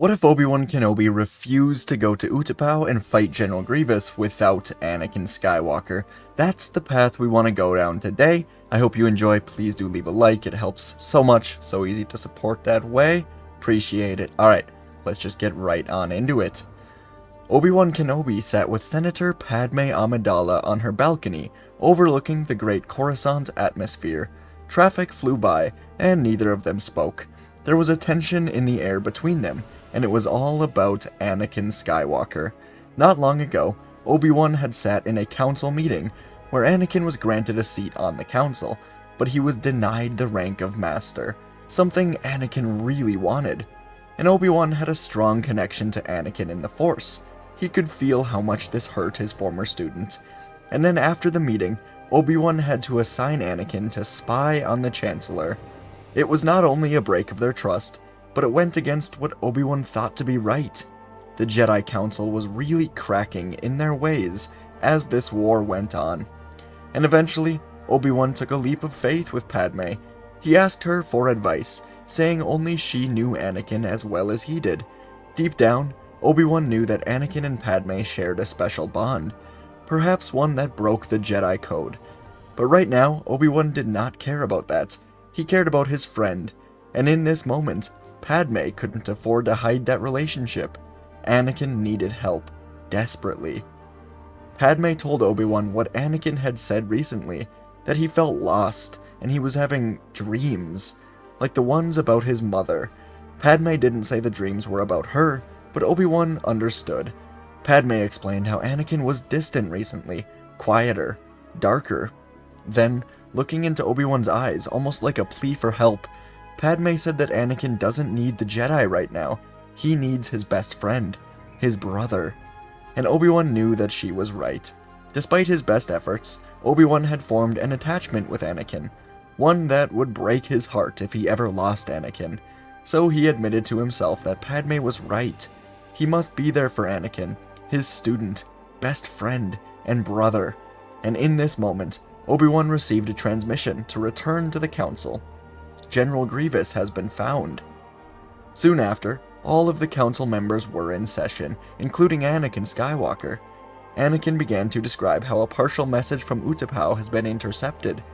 What if Obi-Wan Kenobi refused to go to Utapau and fight General Grievous without Anakin Skywalker? That's the path we want to go down today. I hope you enjoy. Please do leave a like. It helps so much. So easy to support that way. Appreciate it. Alright, let's just get right on into it. Obi-Wan Kenobi sat with Senator Padme Amidala on her balcony, overlooking the great Coruscant atmosphere. Traffic flew by, and neither of them spoke. There was a tension in the air between them, and it was all about Anakin Skywalker. Not long ago, Obi-Wan had sat in a council meeting where Anakin was granted a seat on the council, but he was denied the rank of master, something Anakin really wanted. And Obi-Wan had a strong connection to Anakin in the Force. He could feel how much this hurt his former student. And then after the meeting, Obi-Wan had to assign Anakin to spy on the Chancellor. It was not only a break of their trust, but it went against what Obi-Wan thought to be right. The Jedi Council was really cracking in their ways as this war went on. And eventually, Obi-Wan took a leap of faith with Padme. He asked her for advice, saying only she knew Anakin as well as he did. Deep down, Obi-Wan knew that Anakin and Padme shared a special bond, perhaps one that broke the Jedi Code. But right now, Obi-Wan did not care about that. He cared about his friend, and in this moment, Padme couldn't afford to hide that relationship. Anakin needed help, desperately. Padme told Obi-Wan what Anakin had said recently, that he felt lost, and he was having dreams, like the ones about his mother. Padme didn't say the dreams were about her, but Obi-Wan understood. Padme explained how Anakin was distant recently, quieter, darker. Then, looking into Obi-Wan's eyes, almost like a plea for help, Padme said that Anakin doesn't need the Jedi right now. He needs his best friend, his brother. And Obi-Wan knew that she was right. Despite his best efforts, Obi-Wan had formed an attachment with Anakin, one that would break his heart if he ever lost Anakin. So he admitted to himself that Padme was right. He must be there for Anakin, his student, best friend, and brother. And in this moment, Obi-Wan received a transmission to return to the council. General Grievous has been found. Soon after, all of the council members were in session, including Anakin Skywalker. Anakin began to describe how a partial message from Utapau has been intercepted,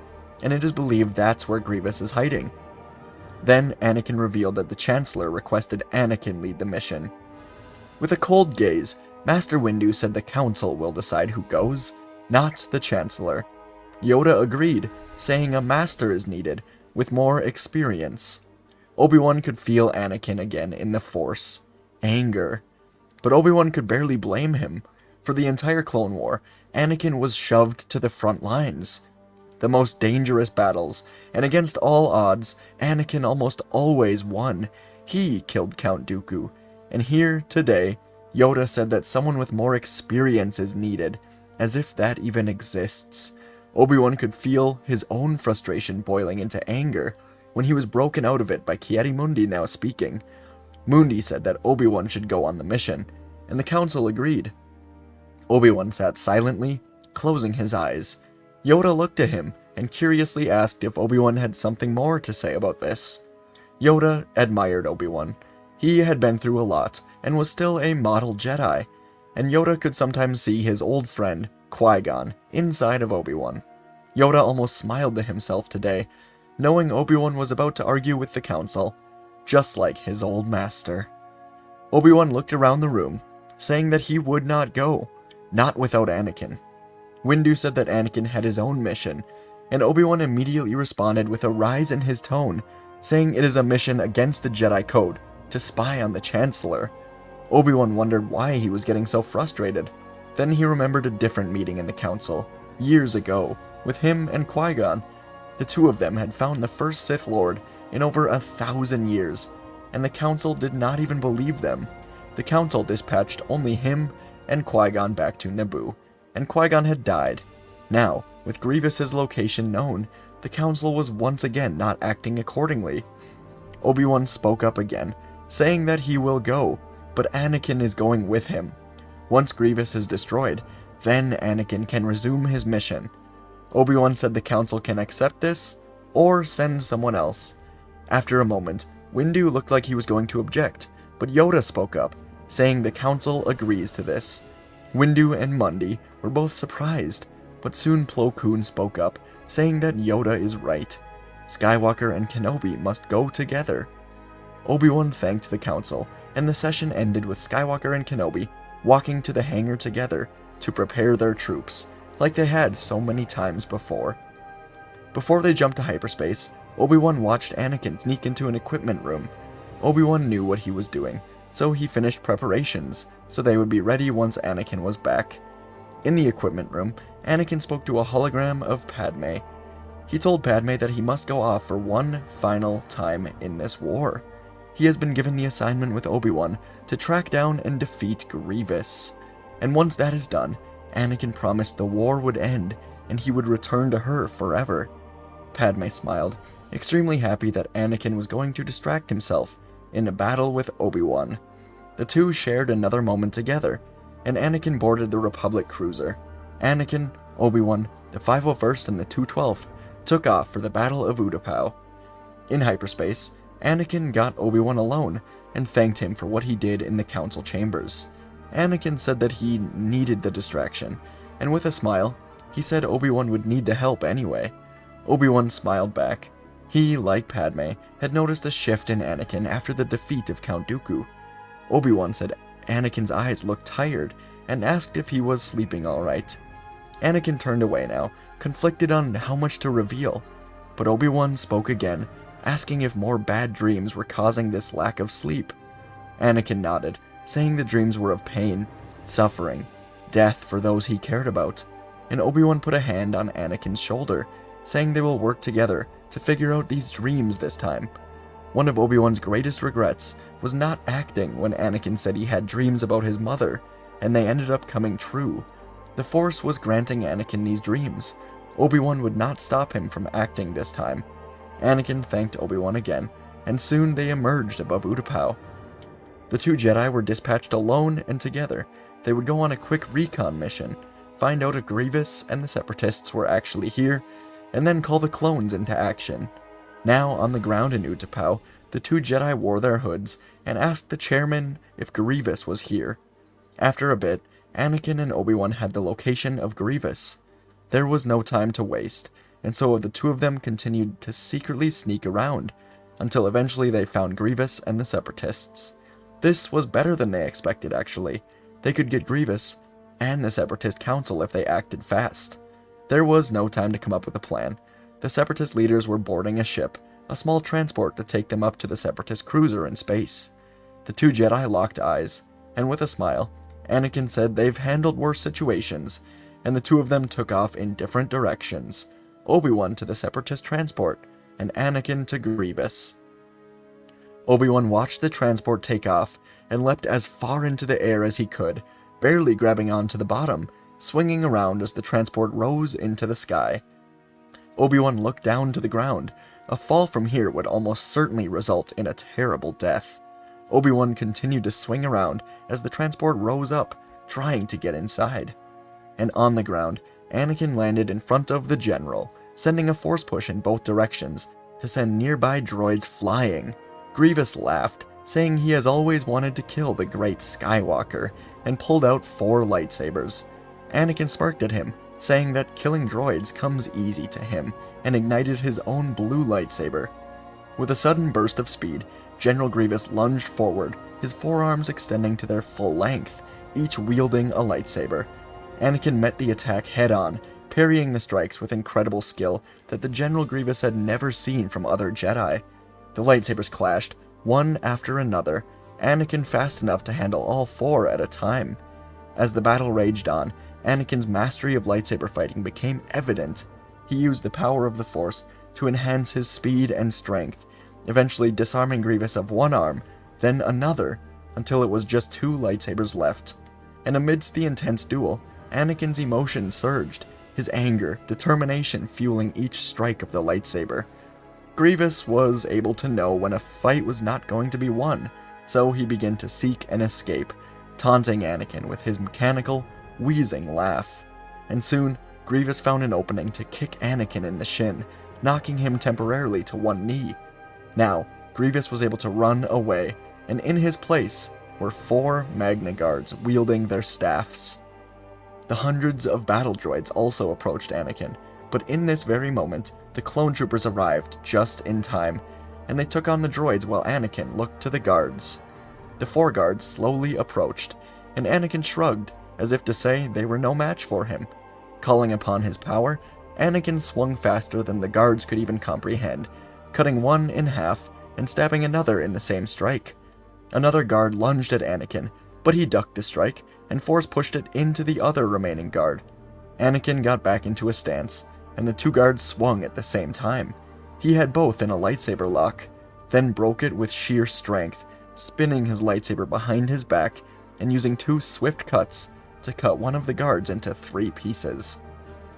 and it is believed that's where Grievous is hiding. Then Anakin revealed that the Chancellor requested Anakin lead the mission. With a cold gaze, Master Windu said the council will decide who goes, not the Chancellor. Yoda agreed, saying a master is needed, with more experience. Obi-Wan could feel Anakin again in the Force. Anger. But Obi-Wan could barely blame him. For the entire Clone War, Anakin was shoved to the front lines. The most dangerous battles, and against all odds, Anakin almost always won. He killed Count Dooku. And here, today, Yoda said that someone with more experience is needed, as if that even exists. Obi-Wan could feel his own frustration boiling into anger when he was broken out of it by Ki-Adi-Mundi now speaking. Mundi said that Obi-Wan should go on the mission, and the council agreed. Obi-Wan sat silently, closing his eyes. Yoda looked at him and curiously asked if Obi-Wan had something more to say about this. Yoda admired Obi-Wan. He had been through a lot and was still a model Jedi, and Yoda could sometimes see his old friend, Qui-Gon, inside of Obi-Wan. Yoda almost smiled to himself today, knowing Obi-Wan was about to argue with the council, just like his old master. Obi-Wan looked around the room, saying that he would not go, not without Anakin. Windu said that Anakin had his own mission, and Obi-Wan immediately responded with a rise in his tone, saying it is a mission against the Jedi Code, to spy on the Chancellor. Obi-Wan wondered why he was getting so frustrated. Then he remembered a different meeting in the council, years ago, with him and Qui-Gon. The two of them had found the first Sith Lord in over 1,000 years, and the council did not even believe them. The council dispatched only him and Qui-Gon back to Naboo, and Qui-Gon had died. Now, with Grievous's location known, the council was once again not acting accordingly. Obi-Wan spoke up again, saying that he will go, but Anakin is going with him. Once Grievous is destroyed, then Anakin can resume his mission. Obi-Wan said the council can accept this, or send someone else. After a moment, Windu looked like he was going to object, But Yoda spoke up, saying the council agrees to this. Windu and Mundi were both surprised, but soon Plo Koon spoke up, saying that Yoda is right. Skywalker and Kenobi must go together. Obi-Wan thanked the council, and the session ended with Skywalker and Kenobi walking to the hangar together to prepare their troops, like they had so many times before. Before they jumped to hyperspace, Obi-Wan watched Anakin sneak into an equipment room. Obi-Wan knew what he was doing, so he finished preparations, so they would be ready once Anakin was back. In the equipment room, Anakin spoke to a hologram of Padme. He told Padme that he must go off for one final time in this war. He has been given the assignment with Obi-Wan to track down and defeat Grievous. And once that is done, Anakin promised the war would end and he would return to her forever. Padme smiled, extremely happy that Anakin was going to distract himself in a battle with Obi-Wan. The two shared another moment together, and Anakin boarded the Republic cruiser. Anakin, Obi-Wan, the 501st and the 212th took off for the Battle of Utapau. In hyperspace, Anakin got Obi-Wan alone and thanked him for what he did in the council chambers. Anakin said that he needed the distraction, and with a smile, he said Obi-Wan would need the help anyway. Obi-Wan smiled back. He, like Padme, had noticed a shift in Anakin after the defeat of Count Dooku. Obi-Wan said Anakin's eyes looked tired and asked if he was sleeping alright. Anakin turned away now, conflicted on how much to reveal, but Obi-Wan spoke again, asking if more bad dreams were causing this lack of sleep. Anakin nodded, saying the dreams were of pain, suffering, death for those he cared about, and Obi-Wan put a hand on Anakin's shoulder, saying they will work together to figure out these dreams this time. One of Obi-Wan's greatest regrets was not acting when Anakin said he had dreams about his mother, and they ended up coming true. The Force was granting Anakin these dreams. Obi-Wan would not stop him from acting this time. Anakin thanked Obi-Wan again, and soon they emerged above Utapau. The two Jedi were dispatched alone and together. They would go on a quick recon mission, find out if Grievous and the Separatists were actually here, and then call the clones into action. Now, on the ground in Utapau, the two Jedi wore their hoods and asked the chairman if Grievous was here. After a bit, Anakin and Obi-Wan had the location of Grievous. There was no time to waste, and so the two of them continued to secretly sneak around, until eventually they found Grievous and the Separatists. This was better than they expected, actually. They could get Grievous and the Separatist Council if they acted fast. There was no time to come up with a plan. The Separatist leaders were boarding a ship, a small transport to take them up to the Separatist cruiser in space. The two Jedi locked eyes, and with a smile, Anakin said they've handled worse situations, and the two of them took off in different directions. Obi-Wan to the Separatist transport, and Anakin to Grievous. Obi-Wan watched the transport take off, and leapt as far into the air as he could, barely grabbing onto the bottom, swinging around as the transport rose into the sky. Obi-Wan looked down to the ground. A fall from here would almost certainly result in a terrible death. Obi-Wan continued to swing around as the transport rose up, trying to get inside. And on the ground, Anakin landed in front of the General, sending a force push in both directions to send nearby droids flying. Grievous laughed, saying he has always wanted to kill the great Skywalker, and pulled out 4 lightsabers. Anakin smirked at him, saying that killing droids comes easy to him, and ignited his own blue lightsaber. With a sudden burst of speed, General Grievous lunged forward, his forearms extending to their full length, each wielding a lightsaber. Anakin met the attack head-on, parrying the strikes with incredible skill that the General Grievous had never seen from other Jedi. The lightsabers clashed, one after another, Anakin fast enough to handle all 4 at a time. As the battle raged on, Anakin's mastery of lightsaber fighting became evident. He used the power of the Force to enhance his speed and strength, eventually disarming Grievous of one arm, then another, until it was just 2 lightsabers left. And amidst the intense duel, Anakin's emotions surged, his anger, determination fueling each strike of the lightsaber. Grievous was able to know when a fight was not going to be won, so he began to seek an escape, taunting Anakin with his mechanical, wheezing laugh. And soon, Grievous found an opening to kick Anakin in the shin, knocking him temporarily to one knee. Now, Grievous was able to run away, and in his place were 4 Magna Guards wielding their staffs. The hundreds of battle droids also approached Anakin, but in this very moment, the clone troopers arrived just in time, and they took on the droids while Anakin looked to the guards. The 4 guards slowly approached, and Anakin shrugged, as if to say they were no match for him. Calling upon his power, Anakin swung faster than the guards could even comprehend, cutting one in half and stabbing another in the same strike. Another guard lunged at Anakin, but he ducked the strike and force-pushed it into the other remaining guard. Anakin got back into a stance, and the 2 guards swung at the same time. He had both in a lightsaber lock, then broke it with sheer strength, spinning his lightsaber behind his back and using 2 swift cuts to cut one of the guards into 3 pieces.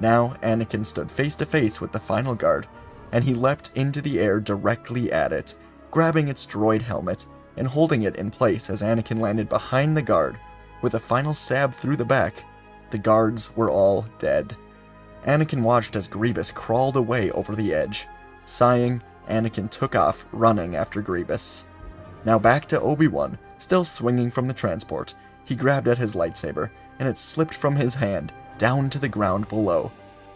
Now Anakin stood face to face with the final guard, and he leapt into the air directly at it, grabbing its droid helmet and holding it in place as Anakin landed behind the guard. With a final stab through the back, the guards were all dead. Anakin watched as Grievous crawled away over the edge. Sighing, Anakin took off, running after Grievous. Now back to Obi-Wan, still swinging from the transport. He grabbed at his lightsaber, and it slipped from his hand, down to the ground below.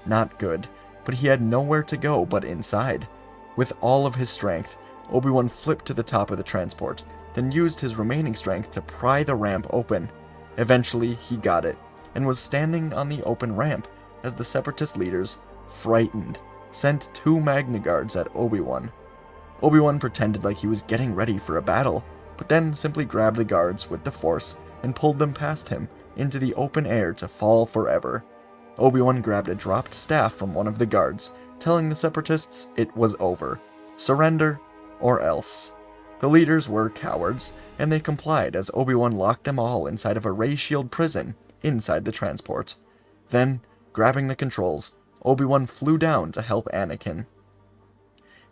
Not good, but he had nowhere to go but inside. With all of his strength, Obi-Wan flipped to the top of the transport, then used his remaining strength to pry the ramp open. Eventually, he got it, and was standing on the open ramp as the Separatist leaders, frightened, sent 2 Magna Guards at Obi-Wan. Obi-Wan pretended like he was getting ready for a battle, but then simply grabbed the guards with the Force and pulled them past him into the open air to fall forever. Obi-Wan grabbed a dropped staff from one of the guards, telling the Separatists it was over. Surrender, or else. The leaders were cowards, and they complied as Obi-Wan locked them all inside of a ray shield prison inside the transport. Then, grabbing the controls, Obi-Wan flew down to help Anakin.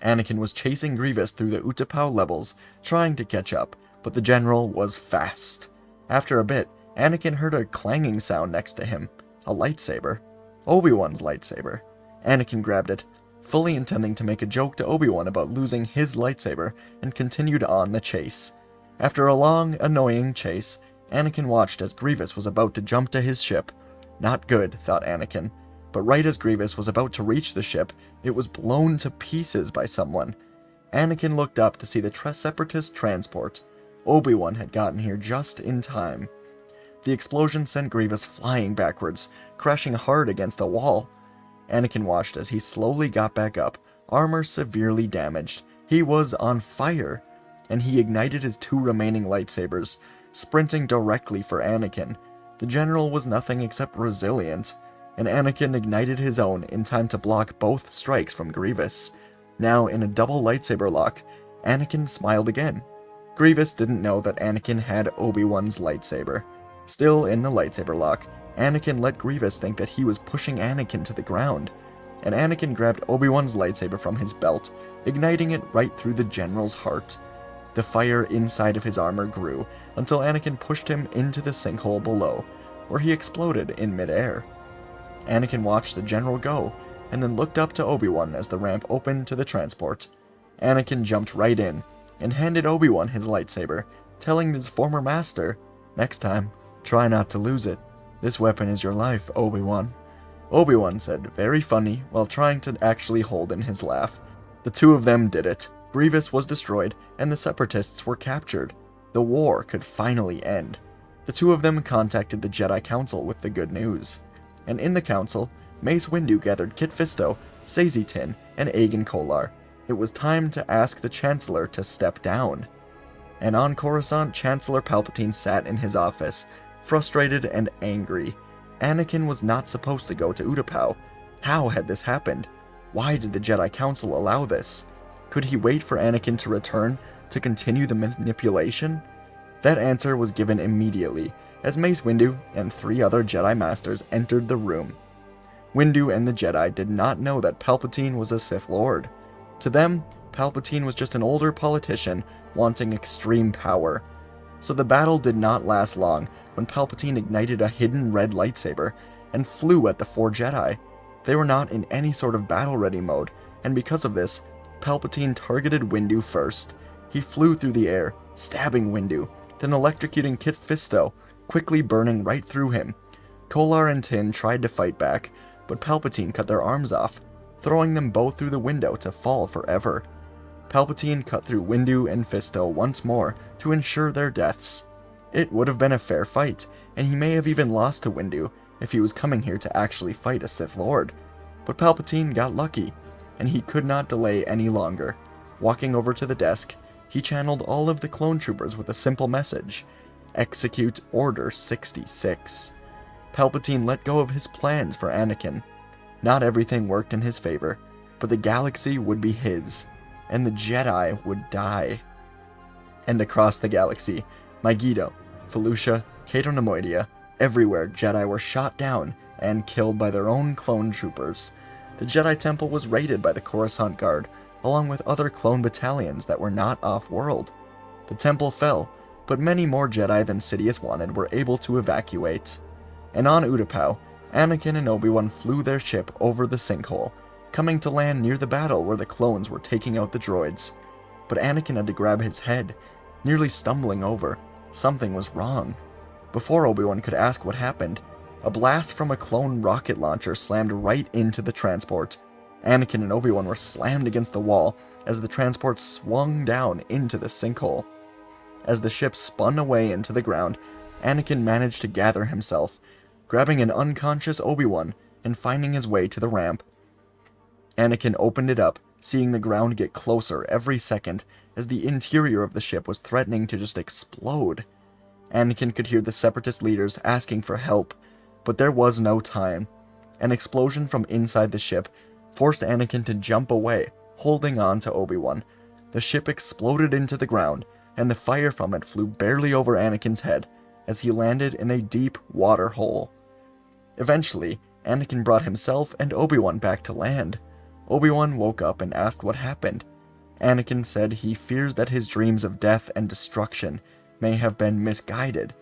Anakin was chasing Grievous through the Utapau levels, trying to catch up, but the general was fast. After a bit, Anakin heard a clanging sound next to him. A lightsaber. Obi-Wan's lightsaber. Anakin grabbed it, fully intending to make a joke to Obi-Wan about losing his lightsaber, and continued on the chase. After a long, annoying chase, Anakin watched as Grievous was about to jump to his ship. Not good, thought Anakin, but right as Grievous was about to reach the ship, it was blown to pieces by someone. Anakin looked up to see the Separatist transport. Obi-Wan had gotten here just in time. The explosion sent Grievous flying backwards, crashing hard against a wall. Anakin watched as he slowly got back up, armor severely damaged. He was on fire, and he ignited his 2 remaining lightsabers, sprinting directly for Anakin. The general was nothing except resilient, and Anakin ignited his own in time to block both strikes from Grievous. Now, in a double lightsaber lock, Anakin smiled again. Grievous didn't know that Anakin had Obi-Wan's lightsaber. Still in the lightsaber lock, Anakin let Grievous think that he was pushing Anakin to the ground, and Anakin grabbed Obi-Wan's lightsaber from his belt, igniting it right through the general's heart. The fire inside of his armor grew, until Anakin pushed him into the sinkhole below, where he exploded in midair. Anakin watched the general go, and then looked up to Obi-Wan as the ramp opened to the transport. Anakin jumped right in, and handed Obi-Wan his lightsaber, telling his former master, "Next time, try not to lose it. This weapon is your life, Obi-Wan." Obi-Wan said, very funny, while trying to actually hold in his laugh. The 2 of them did it. Grievous was destroyed, and the Separatists were captured. The war could finally end. The 2 of them contacted the Jedi Council with the good news. And in the council, Mace Windu gathered Kit Fisto, Saesee Tiin, and Aegon Kolar. It was time to ask the Chancellor to step down. And on Coruscant, Chancellor Palpatine sat in his office, frustrated and angry. Anakin was not supposed to go to Utapau. How had this happened? Why did the Jedi Council allow this? Could he wait for Anakin to return to continue the manipulation? That answer was given immediately, as Mace Windu and 3 other Jedi Masters entered the room. Windu and the Jedi did not know that Palpatine was a Sith Lord. To them, Palpatine was just an older politician wanting extreme power. So the battle did not last long when Palpatine ignited a hidden red lightsaber and flew at the 4 Jedi. They were not in any sort of battle-ready mode, and because of this, Palpatine targeted Windu first. He flew through the air, stabbing Windu, then electrocuting Kit Fisto, quickly burning right through him. Kolar and Tin tried to fight back, but Palpatine cut their arms off, throwing them both through the window to fall forever. Palpatine cut through Windu and Fisto once more to ensure their deaths. It would have been a fair fight, and he may have even lost to Windu if he was coming here to actually fight a Sith Lord. But Palpatine got lucky, and he could not delay any longer. Walking over to the desk, he channeled all of the clone troopers with a simple message: execute Order 66. Palpatine let go of his plans for Anakin. Not everything worked in his favor, but the galaxy would be his, and the Jedi would die. And across the galaxy, Megiddo, Felucia, Cato Nemoidia, everywhere Jedi were shot down and killed by their own clone troopers. The Jedi Temple was raided by the Coruscant Guard, along with other clone battalions that were not off-world. The temple fell, but many more Jedi than Sidious wanted were able to evacuate. And on Utapau, Anakin and Obi-Wan flew their ship over the sinkhole, coming to land near the battle where the clones were taking out the droids. But Anakin had to grab his head, nearly stumbling over. Something was wrong. Before Obi-Wan could ask what happened, a blast from a clone rocket launcher slammed right into the transport. Anakin and Obi-Wan were slammed against the wall as the transport swung down into the sinkhole. As the ship spun away into the ground, Anakin managed to gather himself, grabbing an unconscious Obi-Wan and finding his way to the ramp. Anakin opened it up, seeing the ground get closer every second as the interior of the ship was threatening to just explode. Anakin could hear the Separatist leaders asking for help, but there was no time. An explosion from inside the ship forced Anakin to jump away, holding on to Obi-Wan. The ship exploded into the ground, and the fire from it flew barely over Anakin's head as he landed in a deep water hole. Eventually, Anakin brought himself and Obi-Wan back to land. Obi-Wan woke up and asked what happened. Anakin said he fears that his dreams of death and destruction may have been misguided.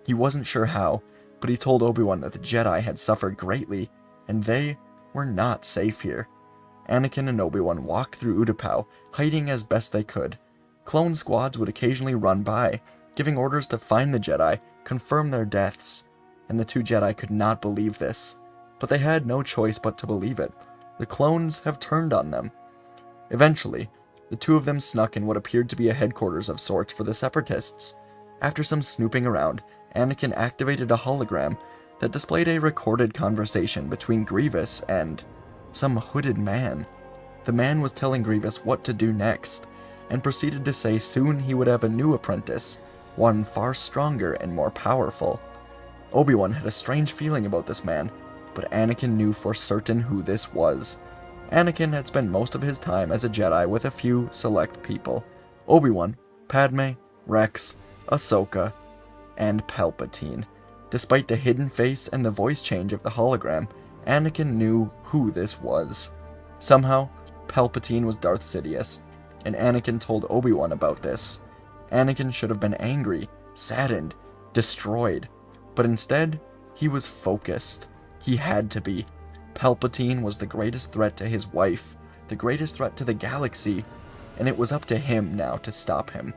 He wasn't sure how, but he told Obi-Wan that the Jedi had suffered greatly, and they were not safe here. Anakin and Obi-Wan walked through Utapau, hiding as best they could. Clone squads would occasionally run by, giving orders to find the Jedi, confirm their deaths, and the two Jedi could not believe this. But they had no choice but to believe it. The clones have turned on them. Eventually, the two of them snuck in what appeared to be a headquarters of sorts for the Separatists. After some snooping around, Anakin activated a hologram that displayed a recorded conversation between Grievous and some hooded man. The man was telling Grievous what to do next, and proceeded to say soon he would have a new apprentice, one far stronger and more powerful. Obi-Wan had a strange feeling about this man, but Anakin knew for certain who this was. Anakin had spent most of his time as a Jedi with a few select people: Obi-Wan, Padme, Rex, Ahsoka, and Palpatine. Despite the hidden face and the voice change of the hologram, Anakin knew who this was. Somehow, Palpatine was Darth Sidious, and Anakin told Obi-Wan about this. Anakin should have been angry, saddened, destroyed, but instead, he was focused. He had to be. Palpatine was the greatest threat to his wife, the greatest threat to the galaxy, and it was up to him now to stop him.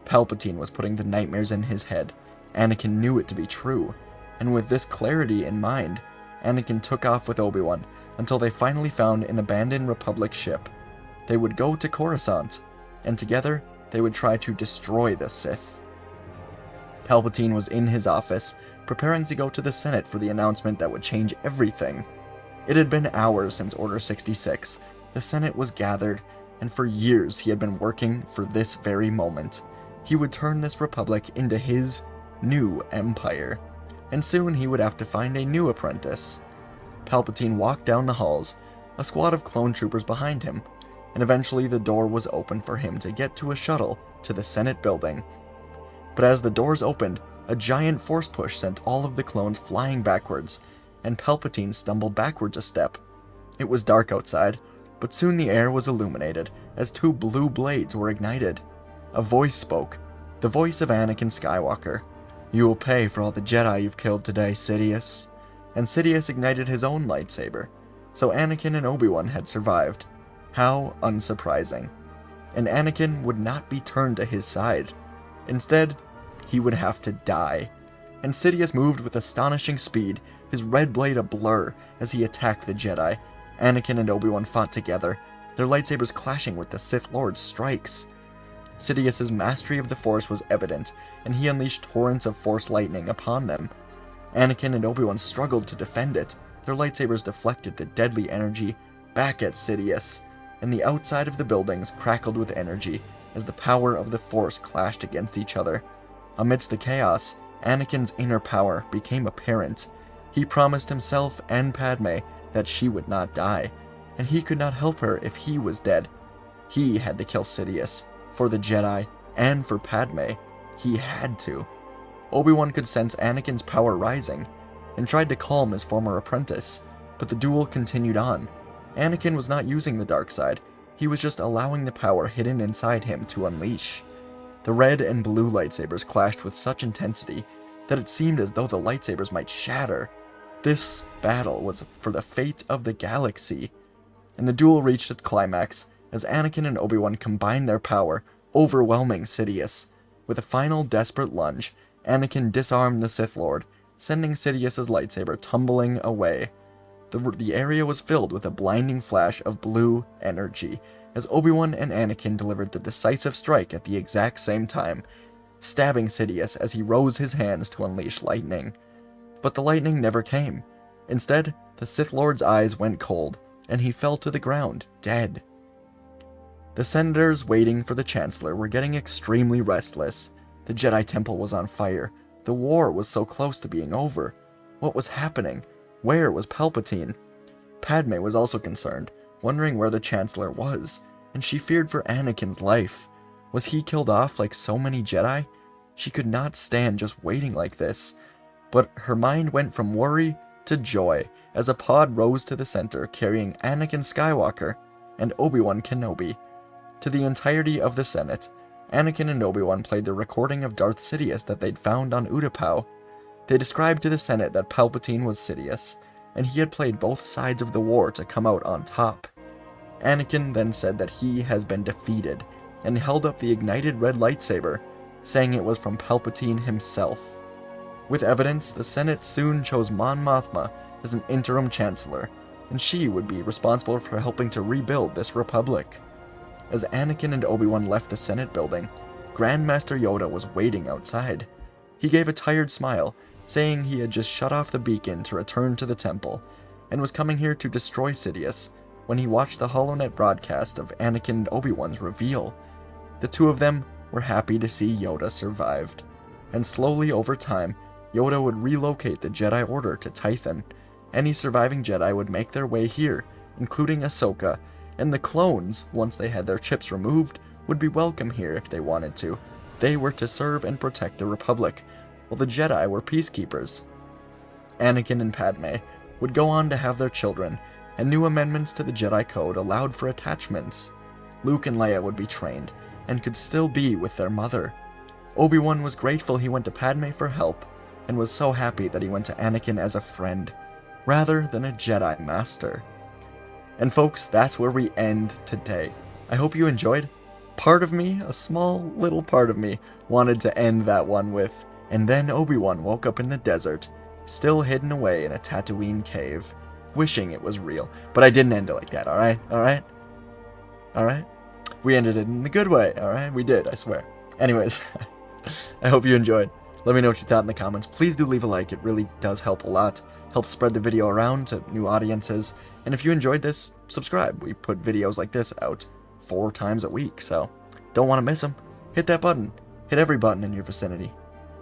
Palpatine was putting the nightmares in his head. Anakin knew it to be true, and with this clarity in mind, Anakin took off with Obi-Wan until they finally found an abandoned Republic ship. They would go to Coruscant, and together they would try to destroy the Sith. Palpatine was in his office, preparing to go to the Senate for the announcement that would change everything. It had been hours since Order 66. The Senate was gathered, and for years he had been working for this very moment. He would turn this Republic into his new empire, and soon he would have to find a new apprentice. Palpatine walked down the halls, a squad of clone troopers behind him, and eventually the door was opened for him to get to a shuttle to the Senate building. But as the doors opened, a giant force push sent all of the clones flying backwards, and Palpatine stumbled backwards a step. It was dark outside, but soon the air was illuminated as two blue blades were ignited. A voice spoke, the voice of Anakin Skywalker. "You will pay for all the Jedi you've killed today, Sidious." And Sidious ignited his own lightsaber, so Anakin and Obi-Wan had survived. How unsurprising. And Anakin would not be turned to his side. Instead, he would have to die. And Sidious moved with astonishing speed, his red blade a blur as he attacked the Jedi. Anakin and Obi-Wan fought together, their lightsabers clashing with the Sith Lord's strikes. Sidious's mastery of the Force was evident, and he unleashed torrents of Force lightning upon them. Anakin and Obi-Wan struggled to defend it, their lightsabers deflected the deadly energy back at Sidious, and the outside of the buildings crackled with energy as the power of the Force clashed against each other. Amidst the chaos, Anakin's inner power became apparent. He promised himself and Padme that she would not die, and he could not help her if he was dead. He had to kill Sidious, for the Jedi, and for Padme. He had to. Obi-Wan could sense Anakin's power rising, and tried to calm his former apprentice, but the duel continued on. Anakin was not using the dark side, he was just allowing the power hidden inside him to unleash. The red and blue lightsabers clashed with such intensity that it seemed as though the lightsabers might shatter. This battle was for the fate of the galaxy, and the duel reached its climax as Anakin and Obi-Wan combined their power, overwhelming Sidious. With a final desperate lunge, Anakin disarmed the Sith Lord, sending Sidious's lightsaber tumbling away. The area was filled with a blinding flash of blue energy, as Obi-Wan and Anakin delivered the decisive strike at the exact same time, stabbing Sidious as he rose his hands to unleash lightning. But the lightning never came. Instead, the Sith Lord's eyes went cold, and he fell to the ground, dead. The senators waiting for the Chancellor were getting extremely restless. The Jedi Temple was on fire. The war was so close to being over. What was happening? Where was Palpatine? Padme was also concerned, wondering where the Chancellor was, and she feared for Anakin's life. Was he killed off like so many Jedi? She could not stand just waiting like this. But her mind went from worry to joy as a pod rose to the center carrying Anakin Skywalker and Obi-Wan Kenobi. To the entirety of the Senate, Anakin and Obi-Wan played the recording of Darth Sidious that they'd found on Utapau. They described to the Senate that Palpatine was Sidious, and he had played both sides of the war to come out on top. Anakin then said that he has been defeated, and held up the ignited red lightsaber, saying it was from Palpatine himself. With evidence, the Senate soon chose Mon Mothma as an interim chancellor, and she would be responsible for helping to rebuild this republic. As Anakin and Obi-Wan left the Senate building, Grand Master Yoda was waiting outside. He gave a tired smile, saying he had just shut off the beacon to return to the temple, and was coming here to destroy Sidious, when he watched the HoloNet broadcast of Anakin and Obi-Wan's reveal. The two of them were happy to see Yoda survived, and slowly over time, Yoda would relocate the Jedi Order to Tython. Any surviving Jedi would make their way here, including Ahsoka, and the clones, once they had their chips removed, would be welcome here if they wanted to. They were to serve and protect the Republic, while the Jedi were peacekeepers. Anakin and Padme would go on to have their children, and new amendments to the Jedi Code allowed for attachments. Luke and Leia would be trained, and could still be with their mother. Obi-Wan was grateful he went to Padme for help, and was so happy that he went to Anakin as a friend, rather than a Jedi Master. And folks, that's where we end today. I hope you enjoyed. Part of me, a small little part of me, wanted to end that one with, and then Obi-Wan woke up in the desert, still hidden away in a Tatooine cave, wishing it was real. But I didn't end it like that, alright? Alright? Alright? We ended it in the good way, alright? We did, I swear. Anyways, I hope you enjoyed. Let me know what you thought in the comments. Please do leave a like, it really does help a lot. Helps spread the video around to new audiences. And if you enjoyed this, subscribe. We put videos like this out 4 times a week, so don't want to miss them. Hit that button. Hit every button in your vicinity.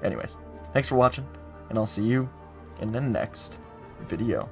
Anyways, thanks for watching, and I'll see you in the next video.